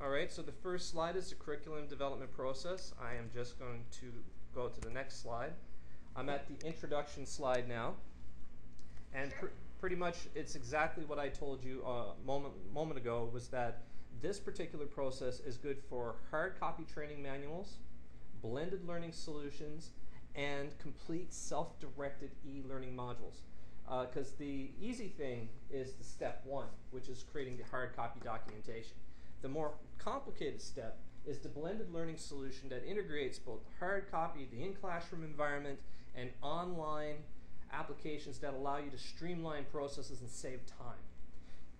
Alright, so the first slide is the curriculum development process. I am just going to go to the next slide. I'm at the introduction slide now. And pretty much it's exactly what I told you a moment ago, was that this particular process is good for hard copy training manuals, blended learning solutions, and complete self-directed e-learning modules. Because the easy thing is the step one, which is creating the hard copy documentation. The more complicated step is the blended learning solution that integrates both hard copy, the in-classroom environment, and online applications that allow you to streamline processes and save time.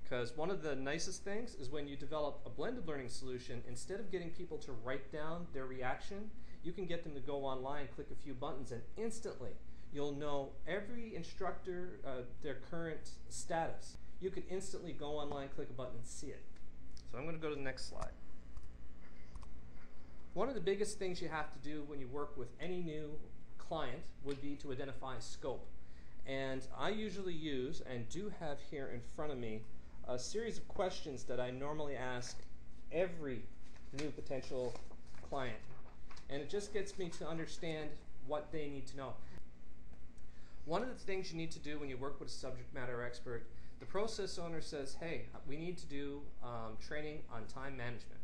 Because one of the nicest things is when you develop a blended learning solution, instead of getting people to write down their reaction, you can get them to go online, click a few buttons, and instantly you'll know every instructor, their current status. You could instantly go online, click a button, and see it. So I'm going to go to the next slide. One of the biggest things you have to do when you work with any new client would be to identify scope. And I usually use, and do have here in front of me, a series of questions that I normally ask every new potential client. And it just gets me to understand what they need to know. One of the things you need to do when you work with a subject matter expert, the process owner says, hey, we need to do training on time management.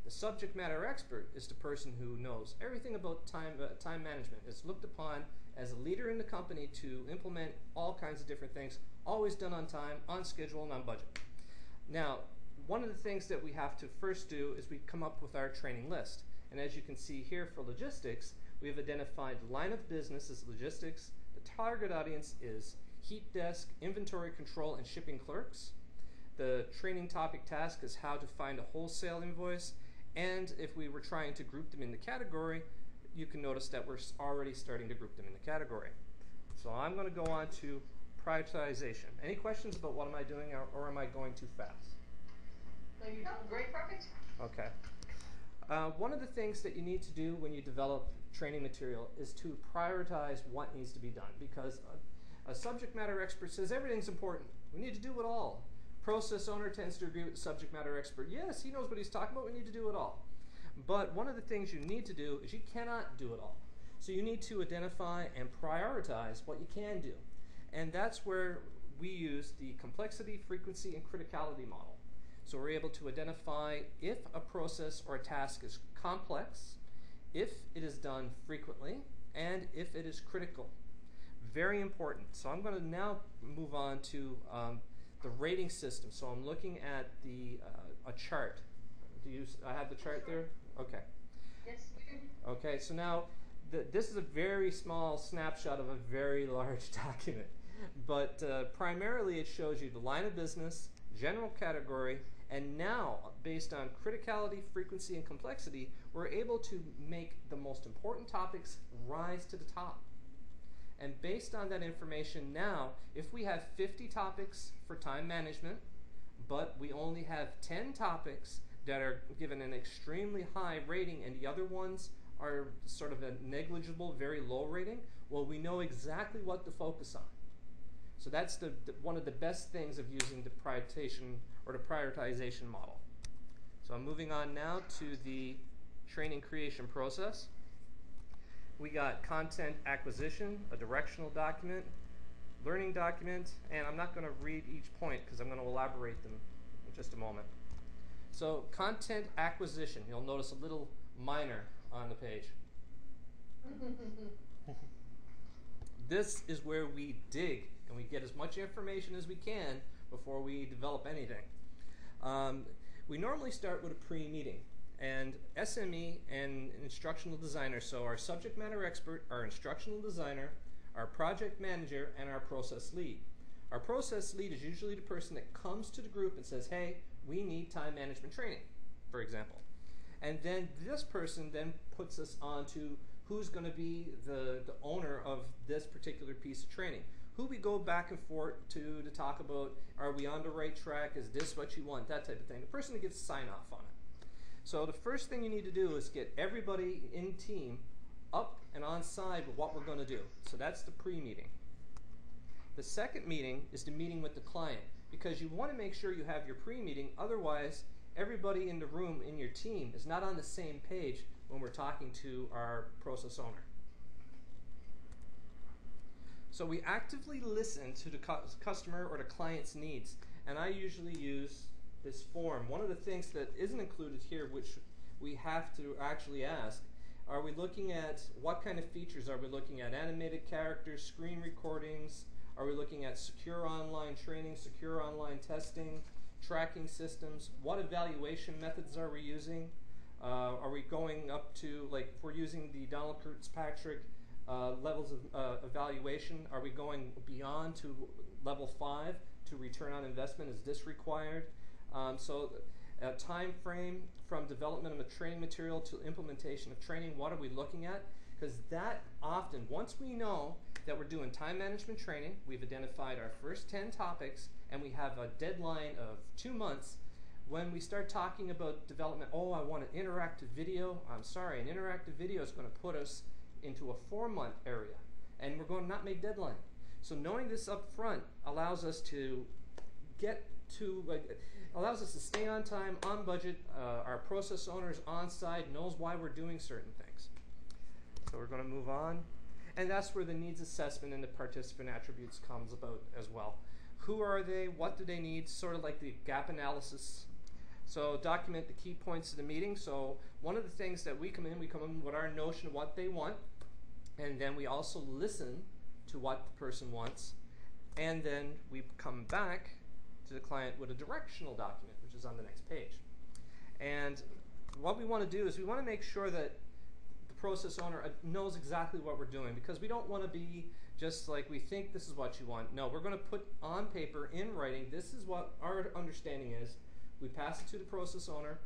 The subject matter expert is the person who knows everything about time management, is looked upon as a leader in the company to implement all kinds of different things, always done on time, on schedule, and on budget. Now, one of the things that we have to first do is we come up with our training list. And as you can see here for logistics, we've identified line of business as logistics. The target audience is heat desk, inventory control, and shipping clerks. The training topic task is how to find a wholesale invoice. And if we were trying to group them in the category, you can notice that we're already starting to group them in the category. So I'm going to go on to prioritization. Any questions about what am I doing, or am I going too fast? No, you're doing great, perfect. Okay. One of the things that you need to do when you develop training material is to prioritize what needs to be done, because a subject matter expert says everything's important. We need to do it all. Process owner tends to agree with the subject matter expert. Yes, he knows what he's talking about. We need to do it all. But one of the things you need to do is you cannot do it all. So you need to identify and prioritize what you can do. And that's where we use the complexity, frequency, and criticality model. So we're able to identify if a process or a task is complex, if it is done frequently, and if it is critical. Very important. So I'm going to now move on to the rating system. So I'm looking at a chart. I have the chart there? Okay. Yes. Okay, so now this is a very small snapshot of a very large document. But primarily it shows you the line of business, general category, and now, based on criticality, frequency, and complexity, we're able to make the most important topics rise to the top. And based on that information now, if we have 50 topics for time management, but we only have 10 topics that are given an extremely high rating and the other ones are sort of a negligible, very low rating, well, we know exactly what to focus on. So that's one of the best things of using the prioritization model. So I'm moving on now to the training creation process. We got content acquisition, a directional document, learning document, and I'm not going to read each point because I'm going to elaborate them in just a moment. So content acquisition, you'll notice a little minor on the page. This is where we dig and we get as much information as we can before we develop anything. We normally start with a pre-meeting, and SME and instructional designer, so our subject matter expert, our instructional designer, our project manager, and our process lead. Our process lead is usually the person that comes to the group and says, hey, we need time management training, for example. And then this person then puts us on to who's going to be the owner of this particular piece of training. Who we go back and forth to talk about, are we on the right track, is this what you want, that type of thing. The person that gets sign off on it. So the first thing you need to do is get everybody in team up and on side with what we're going to do. So that's the pre-meeting. The second meeting is the meeting with the client, because you want to make sure you have your pre-meeting, otherwise everybody in the room in your team is not on the same page when we're talking to our process owner. So we actively listen to the customer or the client's needs, and I usually use this form. One of the things that isn't included here, which we have to actually ask, are we looking at what kind of features are we looking at? Animated characters, screen recordings, are we looking at secure online training, secure online testing, tracking systems? What evaluation methods are we using? Are we going up to, like, if we're using the Donald Kirkpatrick levels of evaluation, are we going beyond to level 5 to return on investment? Is this required? So a time frame from development of a training material to implementation of training, what are we looking at? Because that often, once we know that we're doing time management training, we've identified our first 10 topics, and we have a deadline of 2 months, when we start talking about development, oh, I want an interactive video, I'm sorry, an interactive video is going to put us into a 4-month area, and we're going to not make deadline. So knowing this up front allows us to allows us to stay on time, on budget. Our process owner is on site, knows why we're doing certain things. So we're going to move on. And that's where the needs assessment and the participant attributes comes about as well. Who are they? What do they need? Sort of like the gap analysis. So document the key points of the meeting. So one of the things that we come in with our notion of what they want, and then we also listen to what the person wants, and then we come back to the client with a directional document, which is on the next page. And what we want to do is we want to make sure that the process owner knows exactly what we're doing, because we don't want to be just like, we think this is what you want. No, we're going to put on paper, in writing, this is what our understanding is. We pass it to the process owner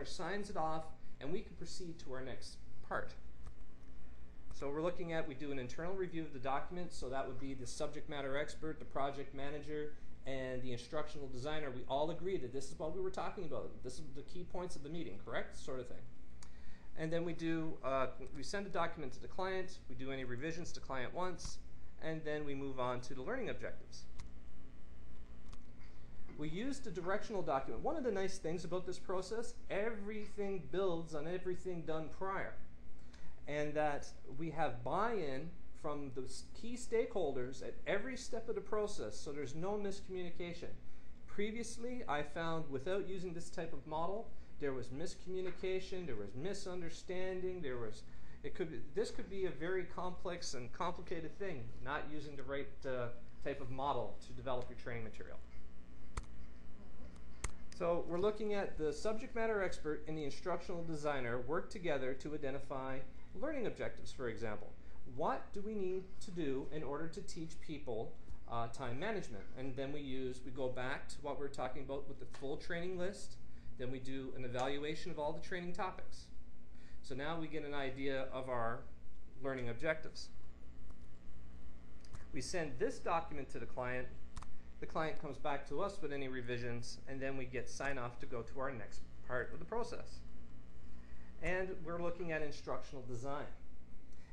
signs it off, and we can proceed to our next part. So we're looking at, we do an internal review of the document, so that would be the subject matter expert, the project manager, and the instructional designer. We all agree that this is what we were talking about. This is the key points of the meeting, correct? Sort of thing. And then we do, we send a document to the client, we do any revisions the client wants, and then we move on to the learning objectives. We use the directional document. One of the nice things about this process, everything builds on everything done prior. And that we have buy-in from the key stakeholders at every step of the process, so there's no miscommunication. Previously, I found without using this type of model, there was miscommunication, there was misunderstanding, this could be a very complex and complicated thing, not using the right type of model to develop your training material. So we're looking at the subject matter expert and the instructional designer work together to identify learning objectives, for example. What do we need to do in order to teach people time management? And then we go back to what we were talking about with the full training list. Then we do an evaluation of all the training topics. So now we get an idea of our learning objectives. We send this document to the client. The client comes back to us with any revisions, and then we get sign off to go to our next part of the process. And we're looking at instructional design.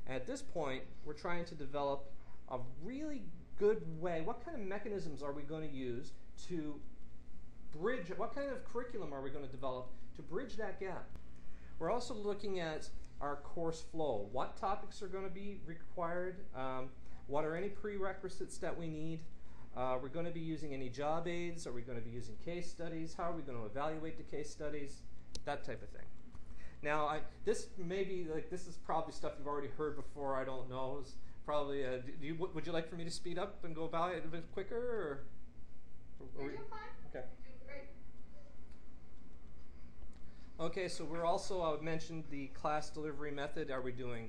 At this point, we're trying to develop a really good way. What kind of mechanisms are we going to use to bridge, what kind of curriculum are we going to develop to bridge that gap? We're also looking at our course flow. What topics are going to be required? What are any prerequisites that we need? We're going to be using any job aids? Are we going to be using case studies? How are we going to evaluate the case studies? That type of thing. Now, this is probably stuff you've already heard before. I don't know. It's probably. Would you like for me to speed up and go about it a bit quicker, or You're doing fine. Okay. You're doing great. Okay. So we're also. I mentioned the class delivery method. Are we doing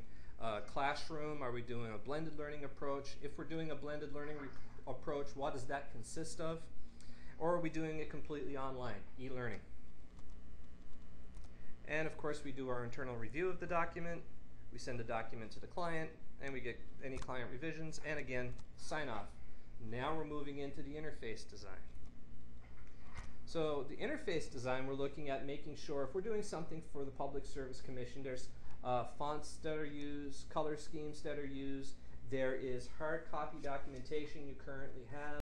classroom? Are we doing a blended learning approach? If we're doing a blended learning approach, what does that consist of? Or are we doing it completely online, e-learning? And of course, we do our internal review of the document. We send the document to the client, and we get any client revisions, and again, sign off. Now we're moving into the interface design. So the interface design, we're looking at making sure if we're doing something for the Public Service Commission, there's fonts that are used, color schemes that are used, there is hard copy documentation you currently have.